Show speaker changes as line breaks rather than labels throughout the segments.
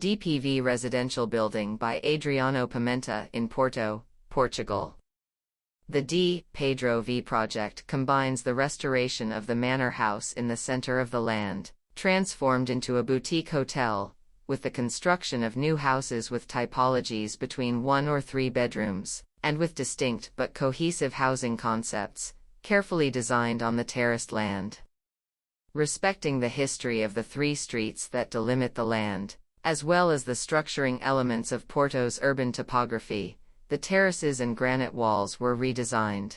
DPV residential building by Adriano Pimenta in Porto, Portugal. The D. Pedro V project combines the restoration of the manor house in the center of the land, transformed into a boutique hotel, with the construction of new houses with typologies between 1 or 3 bedrooms, and with distinct but cohesive housing concepts, carefully designed on the terraced land. Respecting the history of the 3 streets that delimit the land, as well as the structuring elements of Porto's urban topography, the terraces and granite walls were redesigned.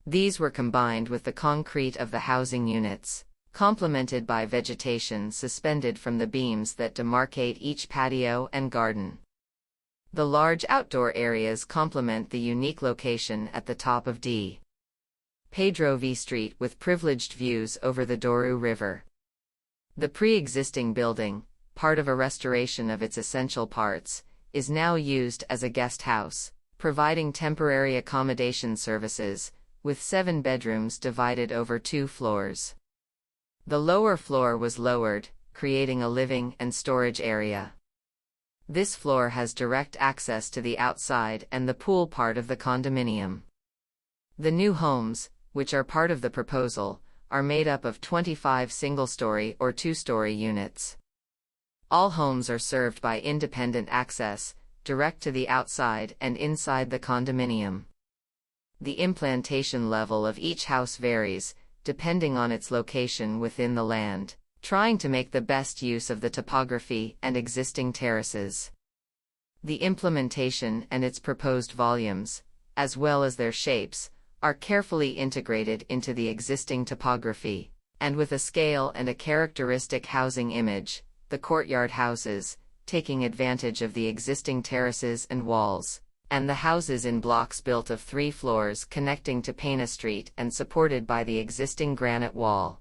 These were combined with the concrete of the housing units, complemented by vegetation suspended from the beams that demarcate each patio and garden. The large outdoor areas complement the unique location at the top of D. Pedro V Street with privileged views over the Douro River. The pre-existing building, part of a restoration of its essential parts, is now used as a guest house, providing temporary accommodation services, with 7 bedrooms divided over 2 floors. The lower floor was lowered, creating a living and storage area. This floor has direct access to the outside and the pool part of the condominium. The new homes, which are part of the proposal, are made up of 25 single-story or 2-story units. All homes are served by independent access, direct to the outside and inside the condominium. The implantation level of each house varies, depending on its location within the land, trying to make the best use of the topography and existing terraces. The implementation and its proposed volumes, as well as their shapes, are carefully integrated into the existing topography, and with a scale and a characteristic housing image, the courtyard houses, taking advantage of the existing terraces and walls, and the houses in blocks built of 3 floors connecting to Pedro Street and supported by the existing granite wall.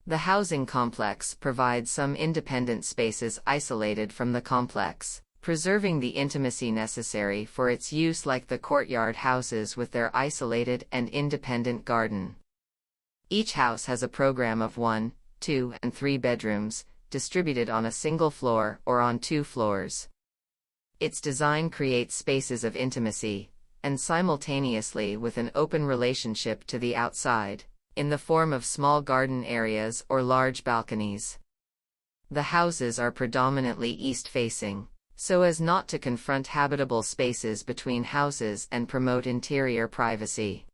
The housing complex provides some independent spaces isolated from the complex, preserving the intimacy necessary for its use, like the courtyard houses with their isolated and independent garden. Each house has a program of 1, 2, and 3 bedrooms, distributed on a single floor or on 2 floors. Its design creates spaces of intimacy, and simultaneously with an open relationship to the outside, in the form of small garden areas or large balconies. The houses are predominantly east-facing, so as not to confront habitable spaces between houses and promote interior privacy.